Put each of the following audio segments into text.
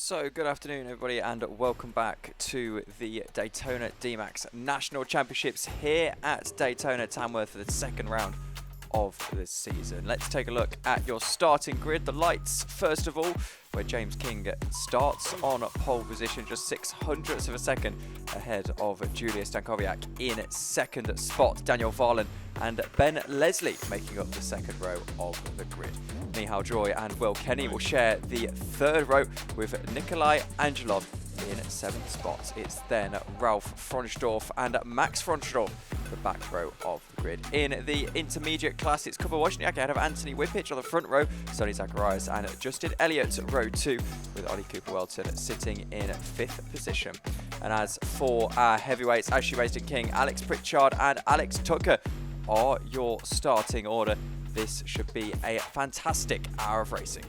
So, good afternoon everybody and welcome back to the Daytona DMAX National Championships here at Daytona Tamworth for the second round of this season. Let's take a look at your starting grid. The lights, first of all, where James King starts on pole position, just 600ths of a second ahead of Julius Stankowiak in second spot. Daniel Varlan and Ben Leslie making up the second row of the grid. Mihal Joy and Will Kenny will share the third row with Nikolai Angelov in seventh spot. It's then Ralph Fronsdorf and Max Fronsdorf, the back row of the grid. In the intermediate class, it's Kuba Wozniak ahead of Anthony Wypych on the front row, Sonny Zacharias and Justin Elliott row 2, with Ollie Cooper-Welton sitting in fifth position. And as for our heavyweights, Ashley Mason-King, Alex Pritchard and Alex Tucker are your starting order. This should be a fantastic hour of racing.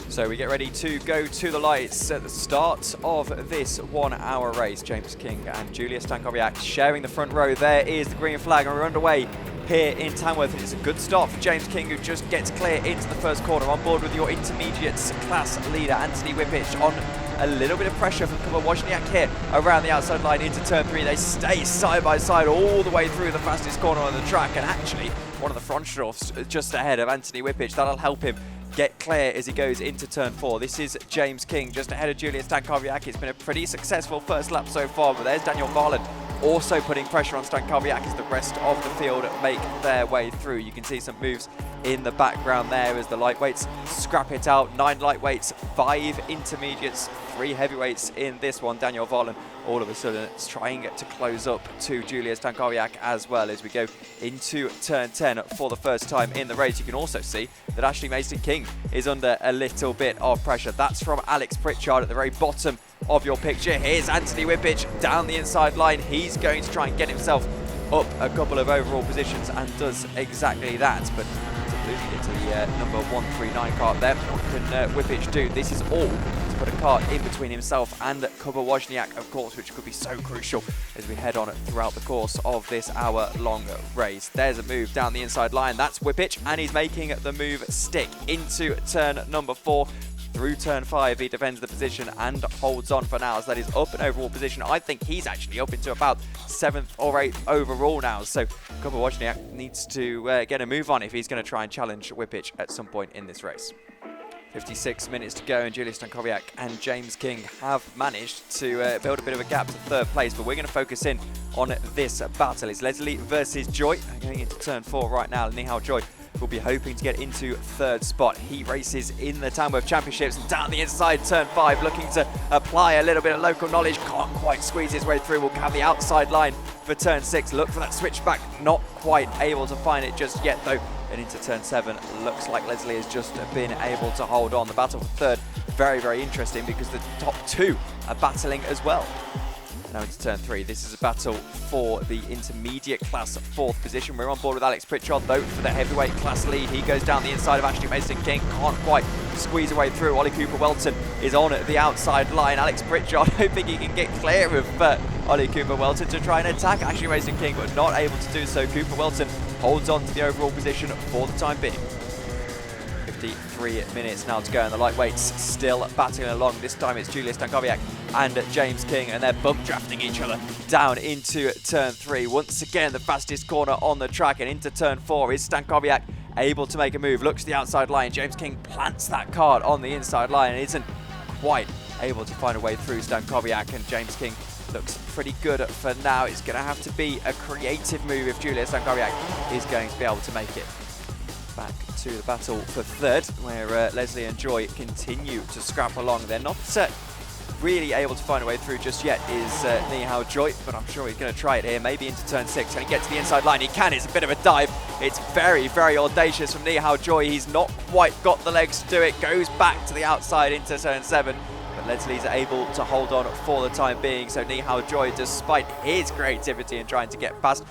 So we get ready to go to the lights at the start of this 1 hour race. James King and Julius Stankowiak sharing the front row. There is the green flag and we're underway here in Tamworth. It's a good start for James King, who just gets clear into the first corner. On board with your intermediates class leader Anthony Wypych, on a little bit of pressure from Kuba Wozniak here around the outside line into turn 3. They stay side by side all the way through the fastest corner on the track, and actually one of the Fronsdorfs just ahead of Anthony Wypych. That'll help him get clear as he goes into turn 4. This is James King just ahead of Julius Stankowiak. It's been a pretty successful first lap so far, but there's Daniel Varlan also putting pressure on Stankowiak as the rest of the field make their way through. You can see some moves in the background there as the lightweights scrap it out. 9 lightweights, 5 intermediates, 3 heavyweights in this one. Daniel Varlan all of a sudden it's trying to close up to Julius Stankowiak as well as we go into turn 10 for the first time in the race. You can also see that Ashley Mason-King is under a little bit of pressure. That's from Alex Pritchard at the very bottom of your picture. Here's Anthony Wypych down the inside line. He's going to try and get himself up a couple of overall positions and does exactly that, but losing it to the number 139 car there. What can Wypych do? This is all to put a car in between himself and Kuba Wozniak, of course, which could be so crucial as we head on throughout the course of this hour-long race. There's a move down the inside line. That's Wypych, and he's making the move stick into turn number 4. Through turn 5, he defends the position and holds on for now, so that is up an overall position. I think he's actually up into about 7th or 8th overall now, so Kuba Wozniak needs to get a move on if he's going to try and challenge Wypych at some point in this race. 56 minutes to go, and Julius Stankowiak and James King have managed to build a bit of a gap to third place, but we're going to focus in on this battle. It's Leslie versus Joy, going into turn 4 right now. Nihal Joy will be hoping to get into third spot. He races in the Tamworth Championships, and down the inside turn 5, looking to apply a little bit of local knowledge. Can't quite squeeze his way through. We'll have the outside line for turn 6. Look for that switchback. Not quite able to find it just yet though. And into turn 7, looks like Leslie has just been able to hold on. The battle for third, very, very interesting because the top 2 are battling as well. Now into turn 3, this is a battle for the intermediate class 4th position. We're on board with Alex Pritchard though for the heavyweight class lead. He goes down the inside of Ashley Mason-King, can't quite squeeze away through. Ollie Cooper-Welton is on the outside line. Alex Pritchard hoping he can get clear of Ollie Cooper-Welton to try and attack Ashley Mason-King, but not able to do so. Cooper-Welton holds on to the overall position for the time being. 53 minutes now to go, and the lightweights still battling along. This time it's Julius Stankowiak and James King, and they're bump drafting each other down into turn 3. Once again, the fastest corner on the track, and into turn 4 is Stankowiak able to make a move. Looks to the outside line. James King plants that card on the inside line and isn't quite able to find a way through Stankowiak, and James King looks pretty good for now. It's going to have to be a creative move if Julius Stankowiak is going to be able to make it. Back to the battle for third, where Leslie and Joy continue to scrap along. They're not really able to find a way through just yet is Nihal Joy, but I'm sure he's going to try it here, maybe into turn 6. Can he get to the inside line? He can. It's a bit of a dive. It's very, very audacious from Nihal Joy. He's not quite got the legs to do it. Goes back to the outside into turn 7. But Leslie's able to hold on for the time being. So Nihal Joy, despite his creativity in trying to get past,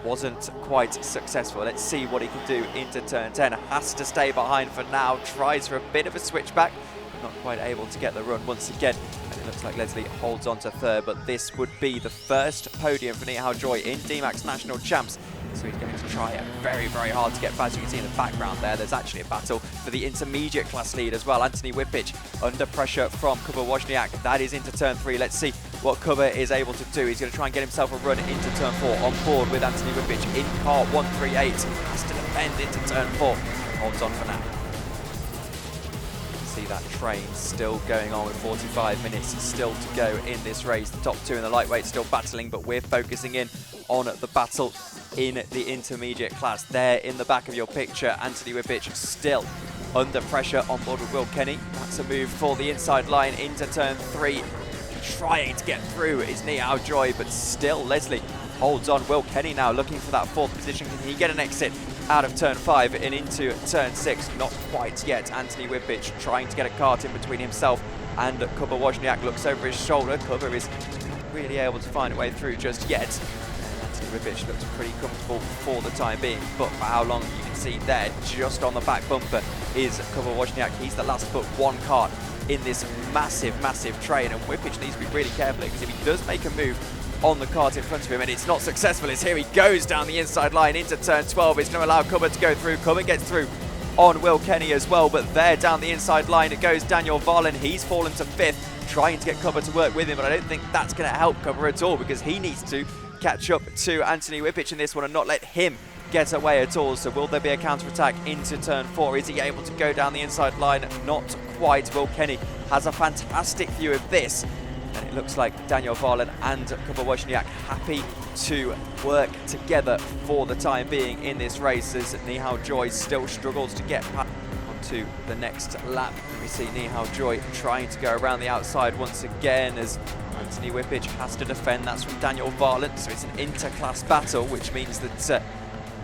wasn't quite successful. Let's see what he can do into turn 10. Has to stay behind for now. Tries for a bit of a switchback. Not quite able to get the run once again. And it looks like Leslie holds on to third, but this would be the first podium for Nihal Joy in DMAX National Champs So he's going to try it very, very hard to get past. You can see in the background there's actually a battle for the intermediate class lead as well. Anthony Wypych under pressure from Kuba Wozniak. That is into turn 3. Let's see what Kuba is able to do. He's going to try and get himself a run into turn 4. On board with Anthony Wypych in car 138. Has to defend into turn 4. Holds on for now. See that train still going on with 45 minutes still to go in this race. The top 2 in the lightweight still battling, but we're focusing in on the battle in the intermediate class. There in the back of your picture, Anthony Wypych still under pressure on board with Will Kenny. That's a move for the inside line into turn 3. Trying to get through is Nihao Joy, but still Leslie holds on. Will Kenny now looking for that 4th position. Can he get an exit out of turn 5 and into turn 6? Not quite yet. Anthony Wypych trying to get a kart in between himself and Kuba Wozniak. Looks over his shoulder. Kuba is really able to find a way through just yet. And Anthony Wypych looks pretty comfortable for the time being, but for how long, you can see there, just on the back bumper is Kuba Wozniak. He's the last but 1 kart in this massive, massive train, and Wypych needs to be really careful because if he does make a move on the kart in front of him and it's not successful, as here he goes down the inside line into turn 12. It's going to allow Kuba to go through. Kuba gets through on Will Kenny as well, but there down the inside line it goes Daniel Varlin. He's fallen to 5th, trying to get Kuba to work with him, but I don't think that's going to help Kuba at all because he needs to catch up to Anthony Wypych in this one and not let him get away at all. So will there be a counter-attack into turn 4? Is he able to go down the inside line? Not quite. Will Kenny has a fantastic view of this, and it looks like Daniel Varlin and Kuba Wozniak happy to work together for the time being in this race, as Nihao Joy still struggles to get onto the next lap. We see Nihao Joy trying to go around the outside once again as Anthony Wypych has to defend. That's from Daniel Varlin, so it's an inter-class battle, which means that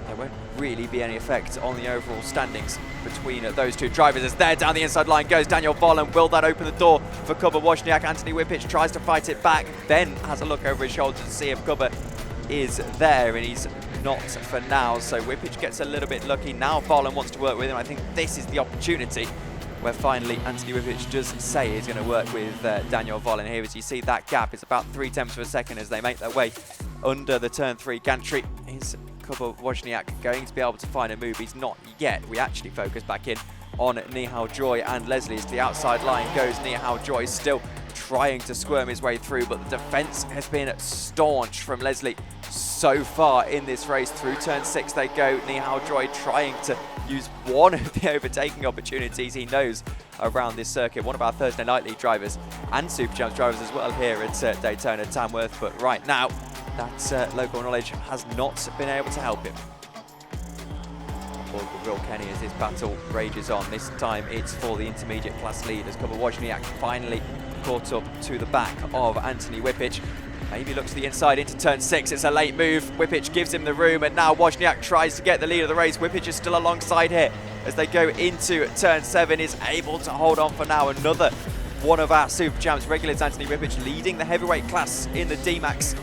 there won't really be any effect on the overall standings between those 2 drivers. As there down the inside line goes Daniel Varlin. Will that open the door for Kuba Wozniak? Anthony Wypych tries to fight it back, then has a look over his shoulder to see if Kuba is there, and he's not for now. So Wypych gets a little bit lucky. Now Varlin wants to work with him. I think this is the opportunity where finally Anthony Wypych does say he's going to work with Daniel Varlin here. As you see, that gap is about 0.3 of a second as they make their way under the turn 3 gantry. Is Kuba Wozniak going to be able to find a move? He's not yet. We actually focus back in on Nihao Joy and Leslie. As to the outside line goes Nihao Joy, still trying to squirm his way through, but the defense has been staunch from Leslie so far in this race. Through turn 6 they go. Nihao Joy trying to use one of the overtaking opportunities he knows around this circuit. One of our Thursday Night League drivers and Super Champs drivers as well here at Daytona Tamworth, but right now that local knowledge has not been able to help him. For Will Kenny as this battle rages on. This time it's for the intermediate class lead as Kuba Wozniak finally caught up to the back of Anthony Wypych. Maybe looks to the inside into turn 6. It's a late move. Wypych gives him the room, and now Wozniak tries to get the lead of the race. Wypych is still alongside here as they go into turn 7. Is able to hold on for now. Another one of our Super Champs regulars, Anthony Wypych, leading the heavyweight class in the DMAX.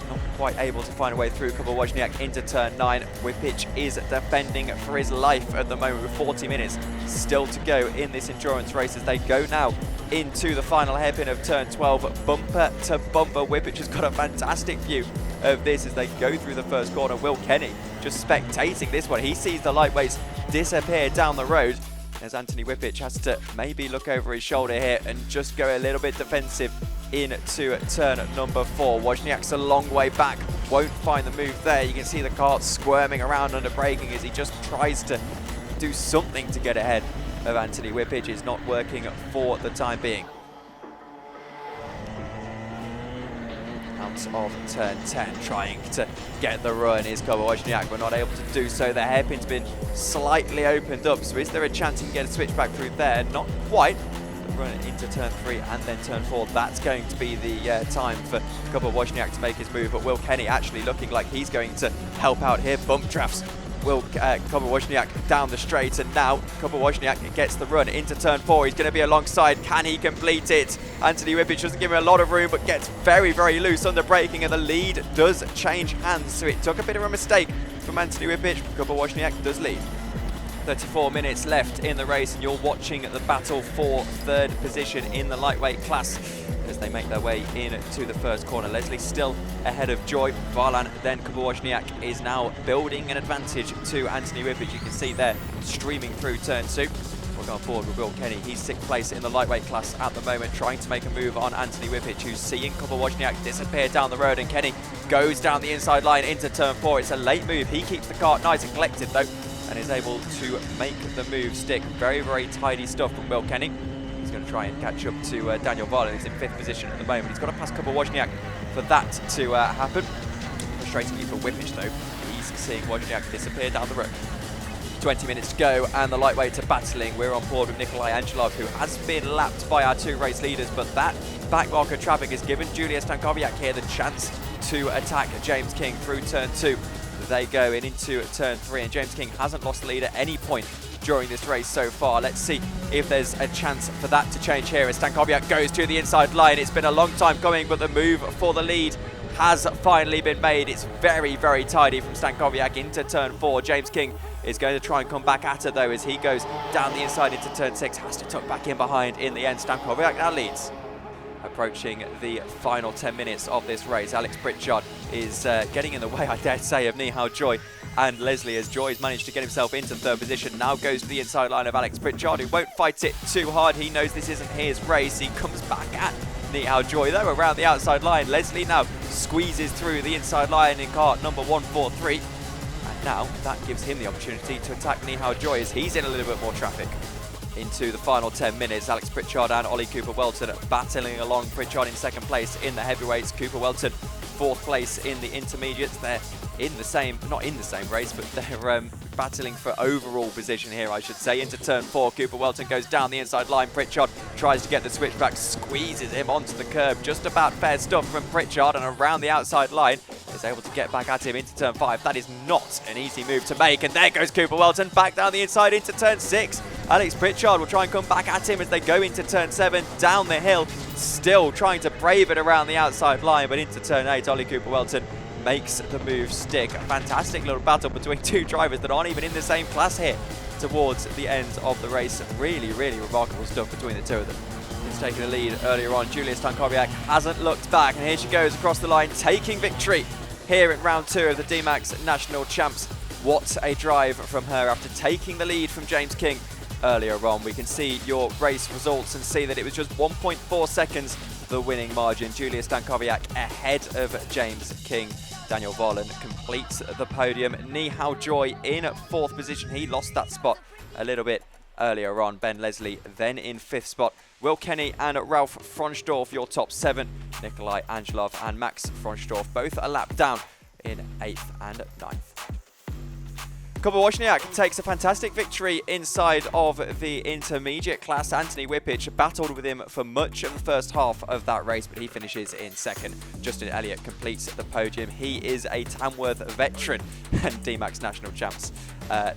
Not quite able to find a way through. Kuba Wozniak into turn 9. Wypych is defending for his life at the moment with 40 minutes still to go in this endurance race as they go now into the final hairpin of turn 12. Bumper to bumper. Wypych has got a fantastic view of this as they go through the first corner. Will Kenny just spectating this one. He sees the lightweights disappear down the road as Anthony Wypych has to maybe look over his shoulder here and just go a little bit defensive into turn number 4. Wozniak's a long way back, won't find the move there. You can see the kart squirming around under braking as he just tries to do something to get ahead of Anthony Wypych. Is not working for the time being. Out of turn 10, trying to get the run is Kuba Wozniak, but not able to do so. The hairpin's been slightly opened up, so is there a chance he can get a switch back through there? Not quite. The run into turn 3 and then turn 4. That's going to be the time for Kuba Wozniak to make his move, but Will Kenny actually looking like he's going to help out here. Bump drafts Kuba Wozniak down the straight, and now Kuba Wozniak gets the run into turn 4. He's going to be alongside. Can he complete it? Anthony Wypych doesn't give him a lot of room, but gets very, very loose under braking, and the lead does change hands. So it took a bit of a mistake from Anthony Wypych. Kuba Wozniak does lead. 34 minutes left in the race, and you're watching the battle for third position in the lightweight class as they make their way into the first corner. Leslie still ahead of Joy. Varlan, then Kubawozniak is now building an advantage to Anthony Wypych. You can see there streaming through turn 2. We'll go on board with Will Kenny. He's 6th place in the lightweight class at the moment, trying to make a move on Anthony Wypych, who's seeing Kubawozniak disappear down the road, and Kenny goes down the inside line into turn 4. It's a late move. He keeps the cart nice and collected though, and is able to make the move stick. Very, very tidy stuff from Will Kenny. He's going to try and catch up to Daniel Varlan, who's in 5th position at the moment. He's got to pass Kubawozniak for that to happen. Frustratingly for Wypych though, he's seeing Wozniak disappear down the road. 20 minutes to go, and the lightweights are battling. We're on board with Nikolai Angelov, who has been lapped by our 2 race leaders, but that backmarker traffic has given Julia Stankowiak here the chance to attack James King through turn 2. They go into turn 3, and James King hasn't lost the lead at any point during this race so far. Let's see if there's a chance for that to change here as Stankowiak goes to the inside line. It's been a long time coming, but the move for the lead has finally been made. It's very, very tidy from Stankowiak into turn 4. James King is going to try and come back at her though as he goes down the inside into turn 6. Has to tuck back in behind in the end. Stankowiak now leads. Approaching the final 10 minutes of this race, Alex Pritchard is getting in the way, I dare say, of Nihal Joy and Leslie, as Joy's managed to get himself into 3rd position. Now goes to the inside line of Alex Pritchard, who won't fight it too hard. He knows this isn't his race. He comes back at Nihal Joy though around the outside line. Leslie now squeezes through the inside line in cart number 143. And now that gives him the opportunity to attack Nihal Joy as he's in a little bit more traffic. Into the final 10 minutes, Alex Pritchard and Ollie Cooper-Welton battling along. Pritchard in 2nd place in the heavyweights, Cooper-Welton 4th place in the intermediates. They're in the same, not in the same race, but they're battling for overall position here, I should say. Into turn 4, Cooper-Welton goes down the inside line. Pritchard tries to get the switchback, squeezes him onto the curb. Just about fair stuff from Pritchard, and around the outside line is able to get back at him into turn 5. That is not an easy move to make, and there goes Cooper-Welton back down the inside into turn 6. Alex Pritchard will try and come back at him as they go into turn 7, down the hill, still trying to brave it around the outside line, but into turn 8, Ollie Cooper-Welton makes the move stick. A fantastic little battle between 2 drivers that aren't even in the same class here towards the end of the race. Really, really remarkable stuff between the 2 of them. He's taking the lead earlier on. Julia Stankowiak hasn't looked back, and here she goes across the line, taking victory here in round 2 of the DMAX National Champs. What a drive from her after taking the lead from James King earlier on. We can see your race results and see that it was just 1.4 seconds the winning margin. Julia Stankowiak ahead of James King. Daniel Varlan completes the podium. Nihal Joy in 4th position. He lost that spot a little bit earlier on. Ben Leslie then in 5th spot. Will Kenny and Ralph Fronsdorf your top 7. Nikolai Angelov and Max Fronsdorf both a lap down in 8th and 9th. Kubawozniak takes a fantastic victory inside of the intermediate class. Anthony Wypych battled with him for much of the first half of that race, but he finishes in 2nd. Justin Elliott completes the podium. He is a Tamworth veteran and DMAX National Champs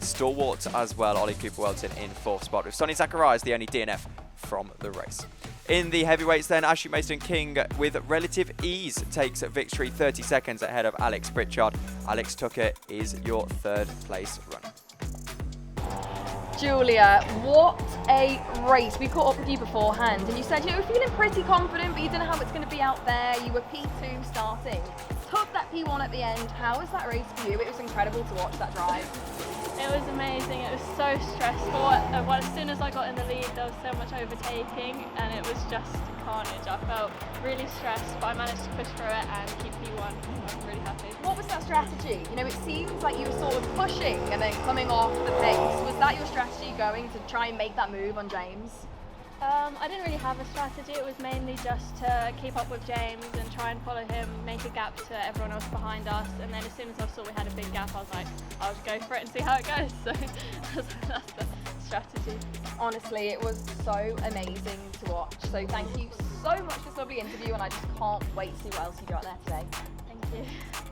stalwart as well. Ollie Cooper-Welton in 4th spot, with Sonny Zacharias the only DNF from the race. In the heavyweights then, Ashley Mason-King with relative ease takes victory, 30 seconds ahead of Alex Pritchard. Alex Tucker is your 3rd place runner. Julia, what a race. We caught up with you beforehand and you said you were feeling pretty confident, but you didn't know how it's going to be out there. You were P2 starting. Took that P1 at the end. How was that race for you? It was incredible to watch that drive. It was amazing. It was so stressful. Well, as soon as I got in the lead, there was so much overtaking and it was just carnage. I felt really stressed, but I managed to push through it and keep P1. So I'm really happy. What was that strategy? You know, it seems like you were sort of pushing and then coming off the pace. Was that your strategy going to try and make that move on James? I didn't really have a strategy. It was mainly just to keep up with James and try and follow him, make a gap to everyone else behind us. And then as soon as I saw we had a big gap, I was like, I'll just go for it and see how it goes. So that's the strategy. Honestly, it was so amazing to watch. So thank you so much for this lovely interview, and I just can't wait to see what else you do out there today. Thank you.